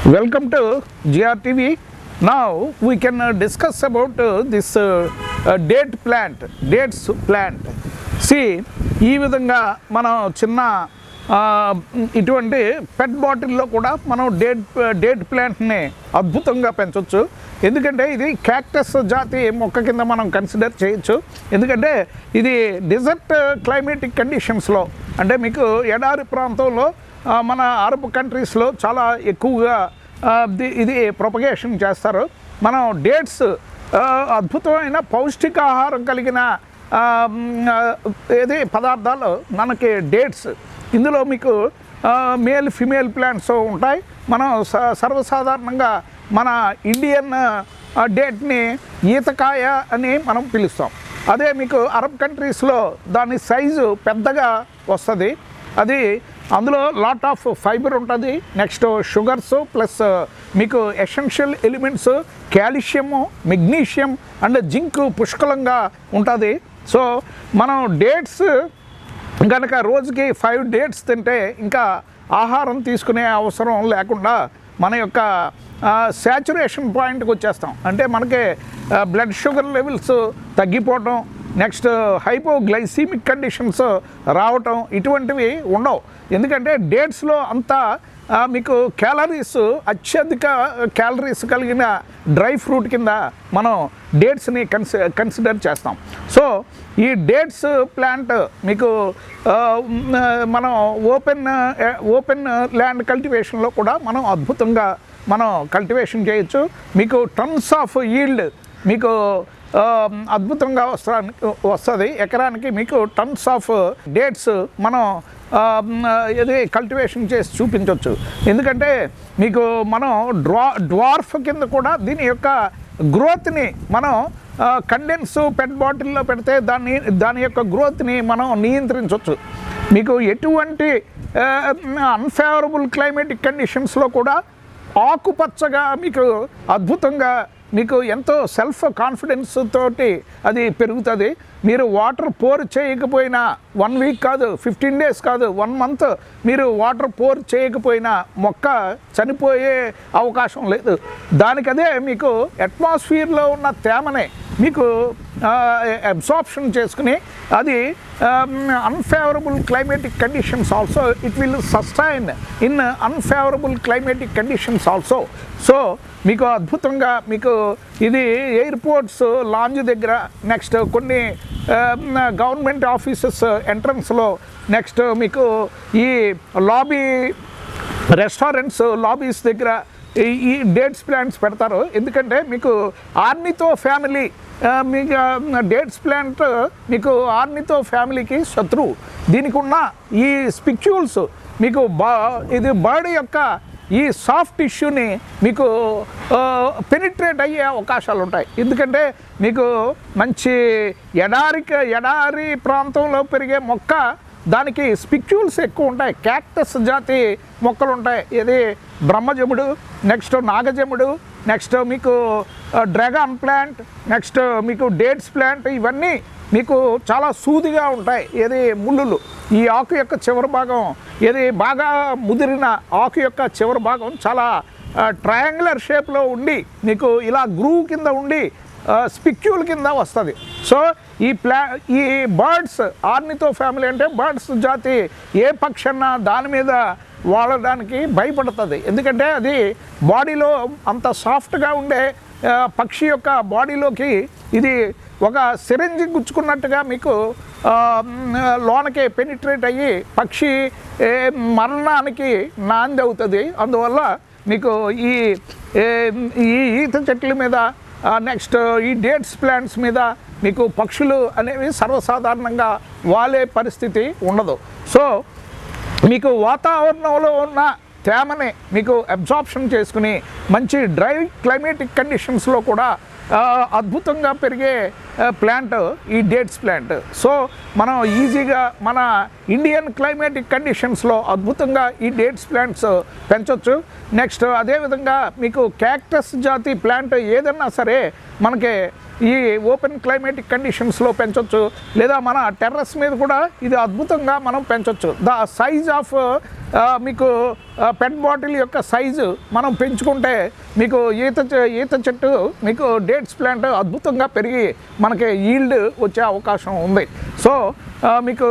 Welcome to JRTV. Now we can discuss about this dates plant. See, ఈ విధంగా మనం చిన్న ఇటువంటి పెట్ బాటిల్లో కూడా మనం డేట్ ప్లాంట్ని అద్భుతంగా పెంచవచ్చు. ఎందుకంటే ఇది క్యాక్టస్ జాతి మొక్క కింద మనం కన్సిడర్ చేయొచ్చు. ఎందుకంటే ఇది డిజర్ట్ క్లైమేటిక్ కండిషన్స్లో, అంటే మీకు ఎడారి ప్రాంతంలో మన అరబ్ కంట్రీస్లో చాలా ఎక్కువగా ఇది ప్రొపగేషన్ చేస్తారు. మనం డేట్స్ అద్భుతమైన పౌష్టికాహారం కలిగిన ఏది పదార్థాలు మనకి డేట్స్. ఇందులో మీకు మేల్ ఫిమేల్ ప్లాంట్స్ ఉంటాయి. మనం సర్వసాధారణంగా మన ఇండియన్ డేట్ని ఈతకాయ అని మనం పిలుస్తాం. అదే మీకు అరబ్ కంట్రీస్లో దాని సైజు పెద్దగా వస్తుంది. అది అందులో లాట్ ఆఫ్ ఫైబర్ ఉంటుంది. నెక్స్ట్ షుగర్స్ ప్లస్ మీకు essential elements calcium, magnesium and zinc పుష్కలంగా ఉంటుంది. సో మనం డేట్స్ కనుక రోజుకి 5 డేట్స్ తింటే ఇంకా ఆహారం తీసుకునే అవసరం లేకుండా మన యొక్క శాచురేషన్ పాయింట్కి వచ్చేస్తాం. అంటే మనకి బ్లడ్ షుగర్ లెవెల్స్ తగ్గిపోవటం, నెక్స్ట్ హైపోగ్లైసీమిక్ కండిషన్స్ రావటం ఇటువంటివి ఉండవు. ఎందుకంటే డేట్స్లో అంతా మీకు క్యాలరీస్, అత్యధిక క్యాలరీస్ కలిగిన డ్రై ఫ్రూట్ కింద మనం డేట్స్ని కన్సిడర్ చేస్తాం. సో ఈ డేట్స్ ప్లాంట్ మీకు మనం ఓపెన్ ల్యాండ్ కల్టివేషన్లో కూడా మనం అద్భుతంగా మనం కల్టివేషన్ చేయొచ్చు. మీకు టన్స్ ఆఫ్ ఈల్డ్ మీకు అద్భుతంగా వస్తుంది. ఎకరానికి మీకు టన్స్ ఆఫ్ డేట్స్ మనం ఇది కల్టివేషన్ చేసి చూపించవచ్చు. ఎందుకంటే మీకు మనం డ్వార్ఫ్ కింద కూడా దీని యొక్క గ్రోత్ని మనం కండెన్స్ పెట్ బాటిల్లో పెడితే దాని యొక్క గ్రోత్ని మనం నియంత్రించవచ్చు. మీకు ఎటువంటి అన్ఫేవరబుల్ క్లైమేటిక్ కండిషన్స్లో కూడా ఆకుపచ్చగా మీకు అద్భుతంగా మీకు ఎంతో సెల్ఫ్ కాన్ఫిడెన్స్ తోటి అది పెరుగుతుంది. మీరు వాటర్ పోర్ చేయకపోయినా 1 వీక్ కాదు, 15 డేస్ కాదు, 1 మంత్ మీరు వాటర్ పోర్ చేయకపోయినా మొక్క చనిపోయే అవకాశం లేదు. దానికదే మీకు అట్మాస్ఫియర్లో ఉన్న తేమనే మీకు అబ్సార్ప్షన్ చేసుకుని అది unfavourable climatic conditions also it will sustain in unfavourable climatic conditions also. So మీకు అద్భుతంగా మీకు ఇది ఎయిర్పోర్ట్స్ లాంజ్ దగ్గర, నెక్స్ట్ కొన్ని గవర్నమెంట్ ఆఫీసెస్ ఎంట్రన్స్లో, నెక్స్ట్ మీకు ఈ లాబీ రెస్టారెంట్స్ లాబీస్ దగ్గర ఈ డేట్స్ ప్లాంట్స్ పెడతారు. ఎందుకంటే మీకు ఆర్నితో ఫ్యామిలీ, మీకు డేట్స్ ప్లాంట్ మీకు ఆర్నితో ఫ్యామిలీకి శత్రువు. దీనికి ఉన్న ఈ స్పిక్యూల్స్ మీకు ఇది బర్డ్ యొక్క ఈ సాఫ్ట్ టిష్యూని మీకు పెనిట్రేట్ అయ్యే అవకాశాలు ఉంటాయి. ఎందుకంటే మీకు మంచి ఎడారి ప్రాంతంలో పెరిగే మొక్క, దానికి స్పిక్యూల్స్ ఎక్కువ ఉంటాయి. క్యాక్టస్ జాతి మొక్కలు ఉంటాయి. ఇది బ్రహ్మజముడు, నెక్స్ట్ నాగజముడు, నెక్స్ట్ మీకు డ్రాగన్ ప్లాంట్, నెక్స్ట్ మీకు డేట్స్ ప్లాంట్, ఇవన్నీ మీకు చాలా సూదిగా ఉంటాయి. ఏది ముళ్ళులు ఈ ఆకు యొక్క చివరి భాగం, ఏది బాగా ముదిరిన ఆకు యొక్క చివరి భాగం చాలా ట్రయాంగులర్ షేప్లో ఉండి మీకు ఇలా గ్రూవ్ కింద ఉండి స్పిక్యూల్ కింద వస్తుంది. సో ఈ బర్డ్స్ ఆర్నితో ఫ్యామిలీ అంటే బర్డ్స్ జాతి ఏ పక్షి అన్నా దాని మీద వాడడానికి భయపడుతుంది. ఎందుకంటే అది బాడీలో అంత సాఫ్ట్గా ఉండే పక్షి యొక్క బాడీలోకి ఇది ఒక సిరంజి గుచ్చుకున్నట్టుగా మీకు లోనకే పెనిట్రేట్ అయ్యి పక్షి మరణానికి నాంది అవుతుంది. అందువల్ల మీకు ఈ ఈత చెట్ల మీద, నెక్స్ట్ ఈ డేట్స్ ప్లాంట్స్ మీద మీకు పక్షులు అనేవి సర్వసాధారణంగా వాలే పరిస్థితి ఉండదు. సో మీకు వాతావరణంలో ఉన్న తేమని మీకు అబ్జార్ప్షన్ చేసుకుని మంచి డ్రై క్లైమేటిక్ కండిషన్స్లో కూడా అద్భుతంగా పెరిగే ప్లాంట్ ఈ డేట్స్ ప్లాంట్. సో మనం ఈజీగా మన ఇండియన్ క్లైమేటిక్ కండిషన్స్లో అద్భుతంగా ఈ డేట్స్ ప్లాంట్స్ పెంచవచ్చు. నెక్స్ట్ అదేవిధంగా మీకు క్యాక్టస్ జాతి ప్లాంట్ ఏదన్నా సరే మనకి ఈ ఓపెన్ క్లైమేటిక్ కండిషన్స్లో పెంచవచ్చు, లేదా మన టెర్రస్ మీద కూడా ఇది అద్భుతంగా మనం పెంచవచ్చు. ద సైజ్ ఆఫ్ మీకు పెట్ బాటిల్ యొక్క సైజు మనం పెంచుకుంటే మీకు ఈత చెట్టు మీకు డేట్స్ ప్లాంట్ అద్భుతంగా పెరిగి మనకి ఈల్డ్ వచ్చే అవకాశం ఉంది. సో మీకు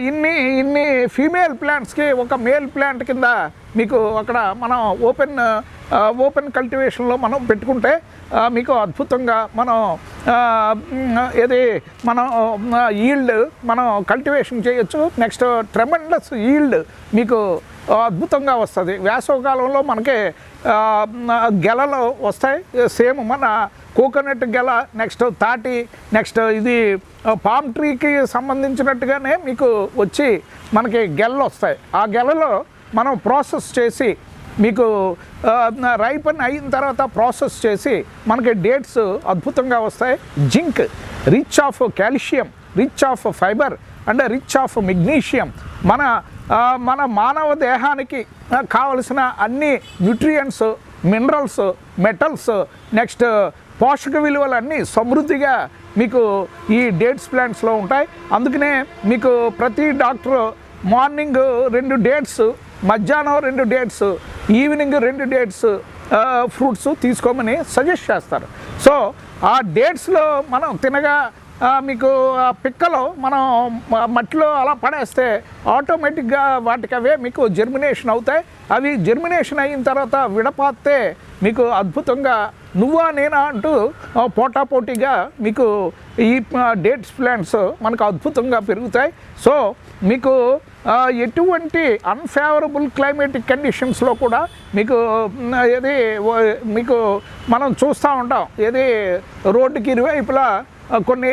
ఇన్ని ఫీమేల్ ప్లాంట్స్కి ఒక మేల్ ప్లాంట్ కింద మీకు అక్కడ మనం ఓపెన్ కల్టివేషన్లో మనం పెట్టుకుంటే మీకు అద్భుతంగా మనం మనం ఈల్డ్ మనం కల్టివేషన్ చేయొచ్చు. నెక్స్ట్ ట్రెమెండస్ ఈల్డ్ మీకు అద్భుతంగా వస్తుంది. వేసవకాలంలో మనకి గెలలు వస్తాయి, సేమ్ మన కోకోనట్ గెల, నెక్స్ట్ తాటి, నెక్స్ట్ ఇది పామ్ ట్రీకి సంబంధించినట్టుగానే మీకు వచ్చి మనకి గెలలు వస్తాయి. ఆ గెలలో మనం ప్రాసెస్ చేసి మీకు రైపన్ అయిన తర్వాత ప్రాసెస్ చేసి మనకి డేట్స్ అద్భుతంగా వస్తాయి. Zinc rich of calcium, rich of fibre and rich of magnesium, మన మానవ దేహానికి కావలసిన అన్ని న్యూట్రియంట్స్, మినరల్స్, మెటల్స్, నెక్స్ట్ పోషక విలువలన్నీ సమృద్ధిగా మీకు ఈ డేట్స్ ప్లాంట్స్లో ఉంటాయి. అందుకనే మీకు ప్రతి డాక్టరు మార్నింగ్ 2 డేట్స్, మధ్యాహ్నం 2 డేట్స్, ఈవినింగ్ 2 డేట్స్ ఫ్రూట్స్ తీసుకోమని సజెస్ట్ చేస్తారు. సో ఆ డేట్స్లో మనం తినగా మీకు పిక్కలు మనం మట్టిలో అలా పడేస్తే ఆటోమేటిక్గా వాటికి అవే మీకు జర్మినేషన్ అవుతాయి. అవి జర్మినేషన్ అయిన తర్వాత విడపాస్తే మీకు అద్భుతంగా నువ్వా నేనా అంటూ పోటాపోటీగా మీకు ఈ డేట్స్ ప్లాంట్స్ మనకు అద్భుతంగా పెరుగుతాయి. సో మీకు ఎటువంటి అన్ఫేవరబుల్ క్లైమేటిక్ కండిషన్స్లో కూడా మీకు మీకు మనం చూస్తూ ఉంటాం రోడ్డుకి ఇరువైపులా కొన్ని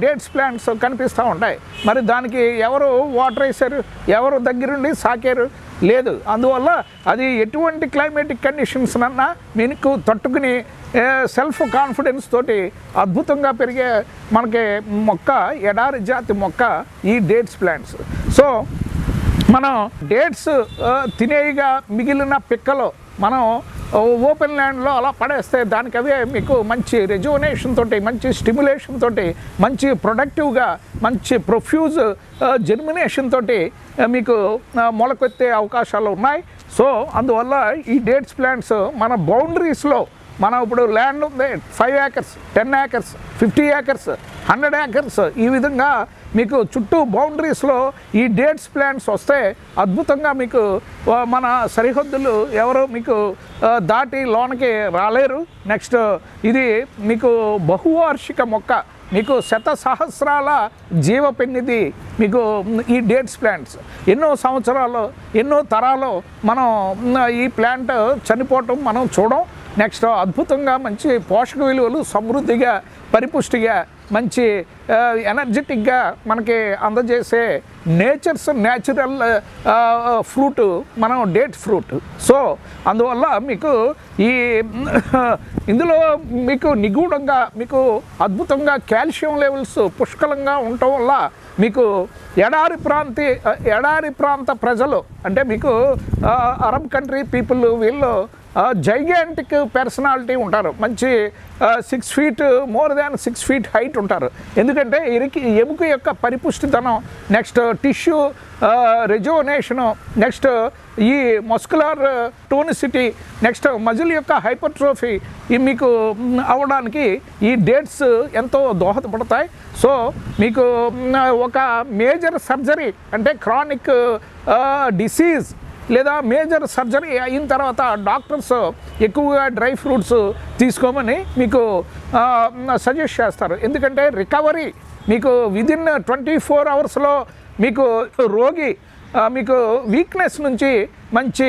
డేట్స్ ప్లాంట్స్ కనిపిస్తూ ఉంటాయి. మరి దానికి ఎవరు వాటర్ వేసారు, ఎవరు దగ్గరుండి సాకారు లేదు. అందువల్ల అది ఎటువంటి క్లైమేటిక్ కండిషన్స్నన్నా మీకు తట్టుకుని సెల్ఫ్ కాన్ఫిడెన్స్ తోటి అద్భుతంగా పెరిగే మనకి మొక్క, ఎడారి జాతి మొక్క ఈ డేట్స్ ప్లాంట్స్. సో మనం డేట్స్ తినేయిగా మిగిలిన పిక్కలు మనం ఓపెన్ ల్యాండ్లో అలా పడేస్తే దానికి అవే మీకు మంచి రెజ్యువనేషన్ తోటి, మంచి స్టిమ్యులేషన్ తోటి, మంచి ప్రొడక్టివ్గా, మంచి ప్రొఫ్యూజ్ జర్మినేషన్ తోటి మీకు మొలకెత్తే అవకాశాలు ఉన్నాయి. సో అందువల్ల ఈ డేట్స్ ప్లాంట్స్ మన బౌండరీస్లో మనం ఇప్పుడు ల్యాండ్ ఉంది 5 acres, 10 acres, 50 acres, 100 acres, ఈ విధంగా మీకు చుట్టూ బౌండరీస్లో ఈ డేట్స్ ప్లాంట్స్ వస్తే అద్భుతంగా మీకు మన సరిహద్దులు ఎవరు మీకు దాటి లోనకి రాలేరు. నెక్స్ట్ ఇది మీకు బహువార్షిక మొక్క, మీకు శతసహస్రాల జీవపెన్నిది మీకు ఈ డేట్స్ ప్లాంట్స్. ఎన్నో సంవత్సరాలు, ఎన్నో తరాలు మనం ఈ ప్లాంట్ చనిపోవటం మనం చూడం. నెక్స్ట్ అద్భుతంగా మంచి పోషక విలువలు సమృద్ధిగా, పరిపుష్టిగా, మంచి ఎనర్జెటిక్గా మనకి అందజేసే న్యాచురల్ ఫ్రూట్ మనం డేట్ ఫ్రూట్. సో అందువల్ల మీకు ఇందులో మీకు నిగూఢంగా మీకు అద్భుతంగా కాల్షియం లెవెల్స్ పుష్కలంగా ఉండటం వల్ల మీకు ఎడారి ప్రాంత ప్రజలు అంటే మీకు అరబ్ కంట్రీ పీపుల్ వీళ్ళు జైగాంటిక్ పర్సనాలిటీ ఉంటారు. మంచి 6 feet, more than 6 feet height ఉంటారు. ఎందుకంటే ఎముక యొక్క పరిపుష్టితనం, నెక్స్ట్ టిష్యూ రెజ్యువనేషను, నెక్స్ట్ ఈ మస్కులర్ టోనిసిటీ, నెక్స్ట్ మజిల్ యొక్క హైపర్ట్రోఫీ మీకు అవ్వడానికి ఈ డేట్స్ ఎంతో దోహదపడతాయి. సో మీకు ఒక మేజర్ సర్జరీ అంటే క్రానిక్ డిసీజ్ లేదా మేజర్ సర్జరీ అయిన తర్వాత డాక్టర్స్ ఎక్కువగా డ్రై ఫ్రూట్స్ తీసుకోమని మీకు సజెస్ట్ చేస్తారు. ఎందుకంటే రికవరీ మీకు విదిన్ 24 hours మీకు రోగి మీకు వీక్నెస్ నుంచి మంచి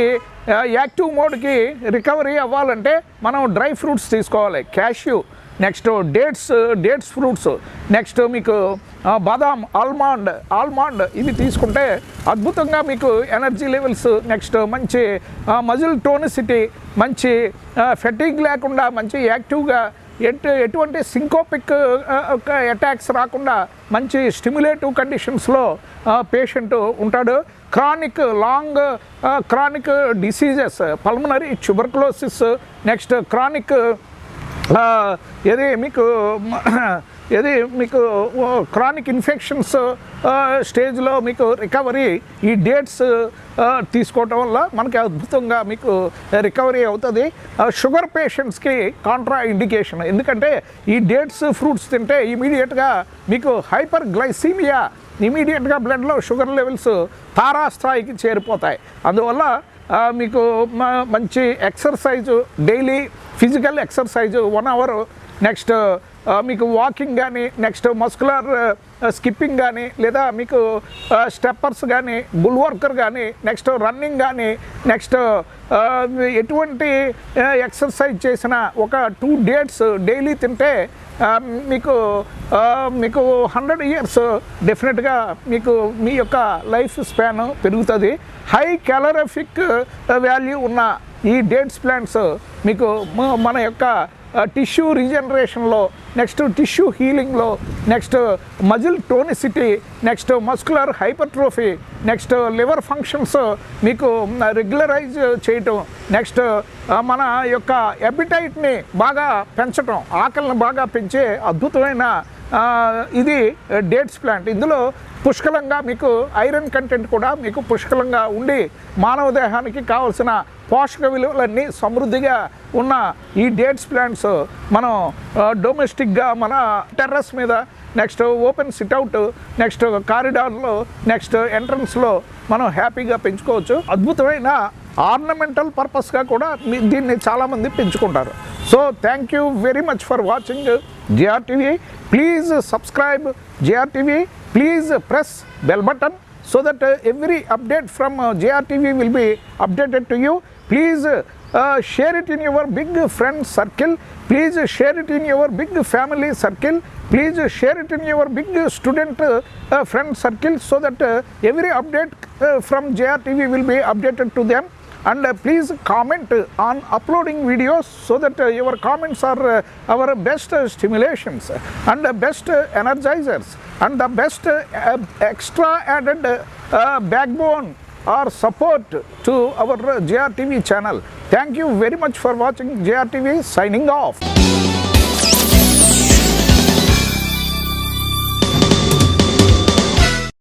యాక్టివ్ మోడ్కి రికవరీ అవ్వాలంటే మనం డ్రై ఫ్రూట్స్ తీసుకోవాలి. Cashew, next dates fruits, next మీకు బాదాం, ఆల్మండ్ ఇవి తీసుకుంటే అద్భుతంగా మీకు ఎనర్జీ లెవెల్స్, నెక్స్ట్ మంచి మజిల్ టోనిసిటీ, మంచి ఫెటిగ్ లేకుండా మంచి యాక్టివ్గా ఎటువంటి సింకోపిక్ అటాక్స్ రాకుండా మంచి స్టిమ్యులేటివ్ కండిషన్స్లో పేషెంట్ ఉంటాడు. Chronic diseases, pulmonary tuberculosis, next chronic మీకు ఇది మీకు క్రానిక్ ఇన్ఫెక్షన్స్ స్టేజ్లో మీకు రికవరీ ఈ డేట్స్ తీసుకోవటం వల్ల మనకి అద్భుతంగా మీకు రికవరీ అవుతుంది. షుగర్ పేషెంట్స్కి కాంట్రా ఇండికేషన్, ఎందుకంటే ఈ డేట్స్ ఫ్రూట్స్ తింటే ఇమీడియట్గా మీకు హైపర్ గ్లైసీమియా, ఇమీడియట్గా బ్లడ్లో షుగర్ లెవెల్స్ తారాస్థాయికి చేరిపోతాయి. అందువల్ల మీకు మంచి exercise, daily physical exercise 1 hour, next మీకు వాకింగ్ కానీ, నెక్స్ట్ మస్కులర్ స్కిప్పింగ్ కానీ, లేదా మీకు స్టెప్పర్స్ కానీ, బుల్ వర్కర్ కానీ, నెక్స్ట్ రన్నింగ్ కానీ, నెక్స్ట్ ఎటువంటి ఎక్సర్సైజ్ చేసిన ఒక 2 డేట్స్ డైలీ తింటే మీకు 100 ఇయర్స్ డెఫినెట్గా మీకు మీ యొక్క లైఫ్ స్పాన్ పెరుగుతుంది. హై క్యాలరిఫిక్ వాల్యూ ఉన్న ఈ డేట్స్ ప్లాంట్స్ మీకు మన యొక్క టిష్యూ రీజనరేషన్లో, నెక్స్ట్ టిష్యూ హీలింగ్లో, next muscle tonicity, next muscular hypertrophy, next liver functions మీకు రెగ్యులరైజ్ చేయటం, నెక్స్ట్ మన యొక్క ఎపిటైట్ని బాగా పెంచటం, ఆకలిని బాగా పెంచే అద్భుతమైన ఇది డేట్స్ ప్లాంట్. ఇందులో పుష్కలంగా మీకు ఐరన్ కంటెంట్ కూడా మీకు పుష్కలంగా ఉండి మానవ దేహానికి కావలసిన పోషక విలువలన్నీ సమృద్ధిగా ఉన్న ఈ డేట్స్ ప్లాంట్స్ మనం డొమెస్టిక్గా మన టెర్రస్ మీద, నెక్స్ట్ ఓపెన్ సిట్అవుట్, నెక్స్ట్ కారిడార్లో, నెక్స్ట్ ఎంట్రన్స్లో మనం హ్యాపీగా పెంచుకోవచ్చు. అద్భుతమైన ఆర్నమెంటల్ పర్పస్గా కూడా దీన్ని చాలామంది పెంచుకుంటారు. So thank you very much for watching JRTV. Please subscribe JRTV. Please press bell button so that every update from JRTV will be updated to you. Please share it in your big friend circle. Please share it in your big family circle. Please share it in your big student friend circle so that every update from JRTV will be updated to them. And please comment on uploading videos so that your comments are our best stimulations and best energizers and the best extra added backbone or support to our JRTV channel. Thank you very much for watching JRTV. Signing off.